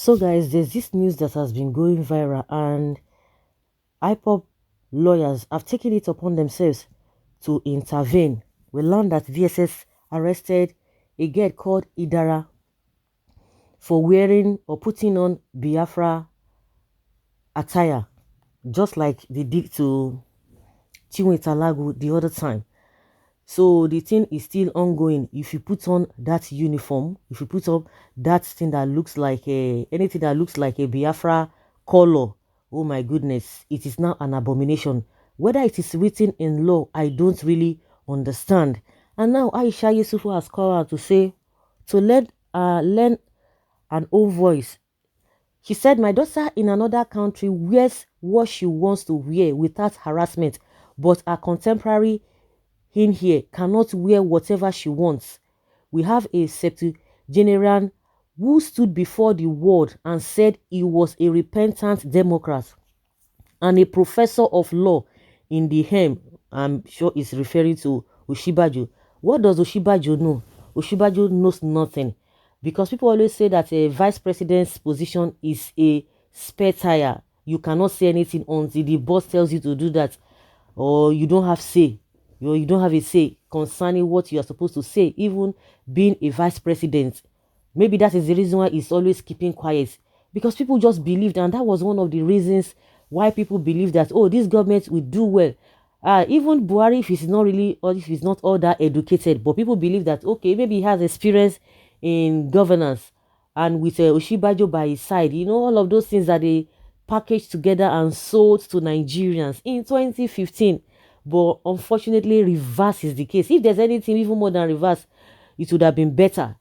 So, guys, there's this news that has been going viral, and IPOP lawyers have taken it upon themselves to intervene. We learned that VSS arrested a girl called Idara for wearing or putting on Biafra attire, just like they did to Chinwe the other time. So the thing is still ongoing. If you put on that uniform, if you put on that thing that looks like anything that looks like a Biafra color, oh my goodness, it is now an abomination. Whether it is written in law, I don't really understand. And now Aisha Yesufu has called out to say, to let learn an old voice. She said, my daughter in another country wears what she wants to wear without harassment, but her contemporary in here cannot wear whatever she wants. We have a septuagenarian who stood before the world and said he was a repentant Democrat and a professor of law in the hem. I'm sure it's referring to Osinbajo. What does Osinbajo know? Osinbajo knows nothing, because people always say that a vice president's position is a spare tire. You cannot say anything until the boss tells you to do that, or you don't have say. You don't have a say concerning what you are supposed to say, even being a vice president. Maybe that is the reason why he's always keeping quiet, because people just believed, and that was one of the reasons why people believe that, oh, this government will do well. Even Buhari, if he's not really, or if he's not all that educated, but people believe that, okay, maybe he has experience in governance, and with Osinbajo by his side, all of those things that they packaged together and sold to Nigerians in 2015. But unfortunately, reverse is the case. If there's anything even more than reverse, it would have been better.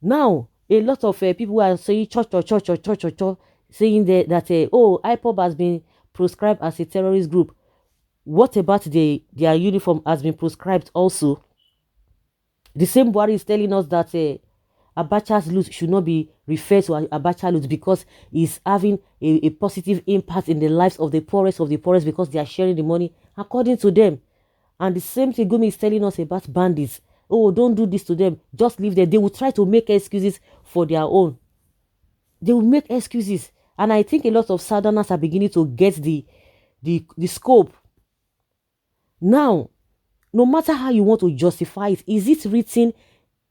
Now, a lot of people are saying church, saying that oh, IPOB has been proscribed as a terrorist group. What about their uniform has been proscribed also? The same Buhari is telling us that Abacha's loot should not be referred to Abacha loot because it's having a positive impact in the lives of the poorest because they are sharing the money according to them. And the same thing Gumi is telling us about bandits. Oh, don't do this to them. Just leave them. They will try to make excuses for their own. They will make excuses. And I think a lot of Southerners are beginning to get the scope. Now, no matter how you want to justify it, is it written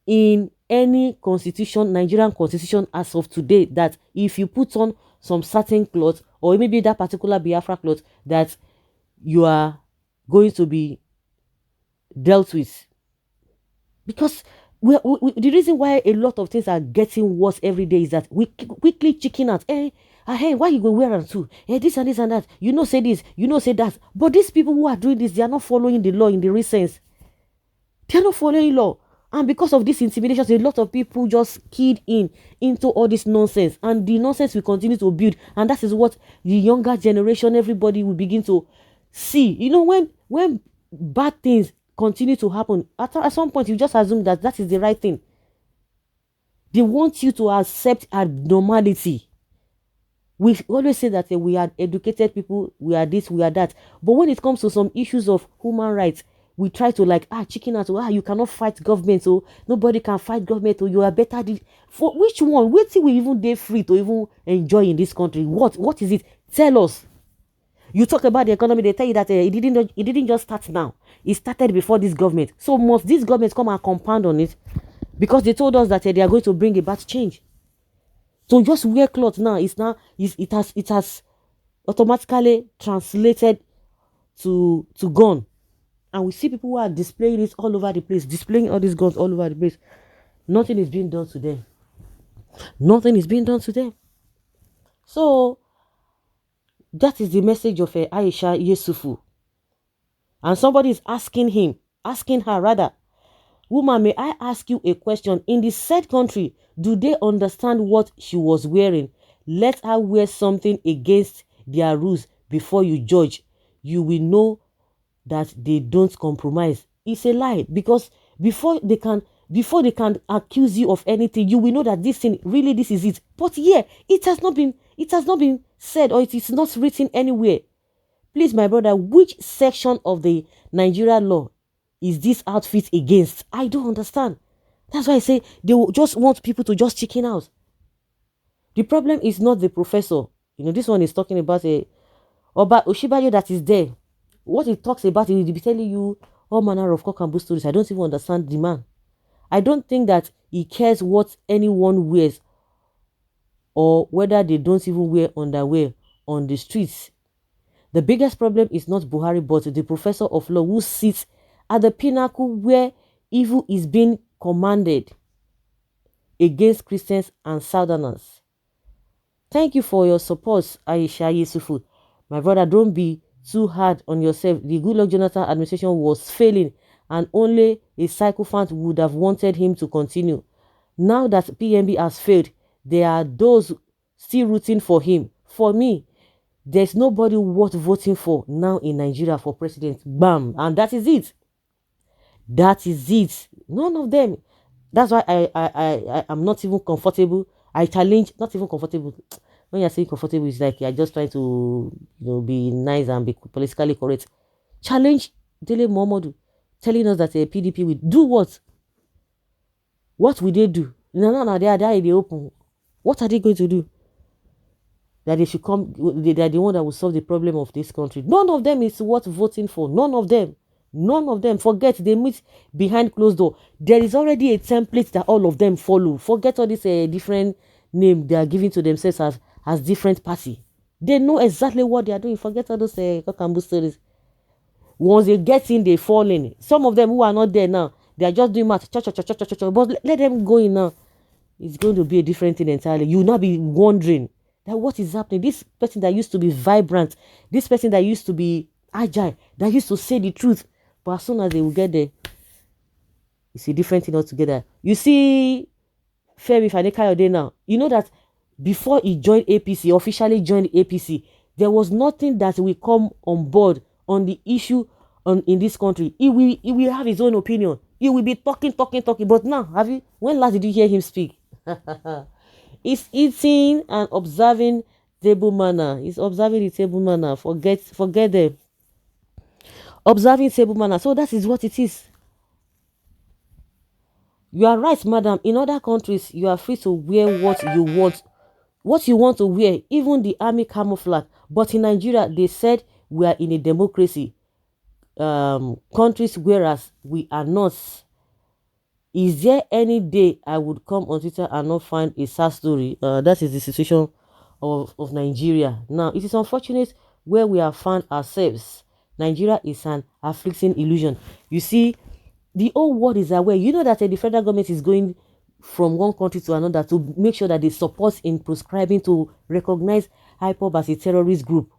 in any constitution, Nigerian constitution as of today, that if you put on some certain clothes, or maybe that particular Biafra cloth, that you are going to be dealt with? Because the reason why a lot of things are getting worse every day is that we quickly chicken out. Hey, why you go wear them too? Hey, this and this and that. Say this, say that. But these people who are doing this, they are not following the law in the real sense. They are not following law. And because of this intimidation, a lot of people just keyed into all this nonsense. And the nonsense will continue to build. And that is what the younger generation, everybody will begin to see. When bad things continue to happen, at some point you just assume that is the right thing. They want you to accept abnormality. We always say that we are educated people, we are this, we are that. But when it comes to some issues of human rights, we try to chicken out. You cannot fight government, so nobody can fight government, or you are better. For which one? Wait till we even day free to even enjoy in this country. What is it? Tell us. You talk about the economy, they tell you that it didn't just start now. It started before this government. So must this government come and compound on it? Because they told us that they are going to bring about change. So just wear clothes now. It has automatically translated to gun. And we see people who are displaying it all over the place, displaying all these guns all over the place. Nothing is being done to them. Nothing is being done to them. So that is the message of Aisha Yesufu. And somebody is asking her rather, woman, may I ask you a question? In the said country, do they understand what she was wearing? Let her wear something against their rules before you judge. You will know that they don't compromise. It's a lie, because before they can accuse you of anything, you will know that this is it. But yeah, it has not been said, or it is not written anywhere. Please, my brother, which section of the Nigerian law is this outfit against? I don't understand. That's why I say they will just want people to just chicken out. The problem is not the professor. This one is talking about a Oba Oshibayo that is there. What he talks about, he will be telling you all manner of cock and bull stories. I don't even understand the man. I don't think that he cares what anyone wears or whether they don't even wear underwear on the streets. The biggest problem is not Buhari, but the professor of law who sits at the pinnacle where evil is being commanded against Christians and Southerners. Thank you for your support, Aisha Yesufu. My brother, don't be too hard on yourself. The Goodluck Jonathan administration was failing, and only a sycophant would have wanted him to continue. Now that PMB has failed, there are those still rooting for him. For me, there's nobody worth voting for now in Nigeria for president. Bam. And that is it. That is it. None of them. That's why I am not even comfortable. I challenge, not even comfortable. When you're saying comfortable, it's like you're just trying to be nice and be politically correct. Challenge Dele Momodu telling us that a PDP will do what? What will they do? No, they are there in the open. What are they going to do? That they should come, they are the one that will solve the problem of this country. None of them is worth voting for. None of them. None of them. Forget, they meet behind closed door. There is already a template that all of them follow. Forget all this different name they are giving to themselves as different party. They know exactly what they are doing. Forget all those cock and bull stories. Once they get in, they fall in. Some of them who are not there now, they are just doing math. But let them go in now. It's going to be a different thing entirely. You will not be wondering that what is happening. This person that used to be vibrant, this person that used to be agile, that used to say the truth, but as soon as they will get there, it's a different thing altogether. You see Femi Fani-Kayode now, you know that before he joined APC, officially joined APC, there was nothing that will come on board on the issue in this country. He will have his own opinion. He will be talking. But now, when last did you hear him speak? He's eating and observing table manner. He's observing the table manner. Forget them. Observing table manner. So that is what it is. You are right, madam. In other countries, you are free to wear what you want to wear, even the army camouflage. But in Nigeria, they said we are in a democracy. Countries, whereas we are not. Is there any day I would come on Twitter and not find a sad story? That is the situation of Nigeria. Now, it is unfortunate where we have found ourselves. Nigeria is an afflicting illusion. You see, the whole world is aware. You know that the federal government is going from one country to another to make sure that they support in prescribing to recognize IPOB as a terrorist group.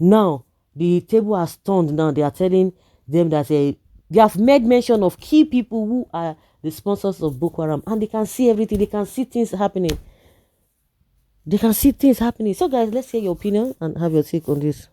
Now, the table has turned. Now, they are telling them that they have made mention of key people who are the sponsors of Boko Haram, and they can see everything. They can see things happening. So, guys, let's hear your opinion and have your take on this.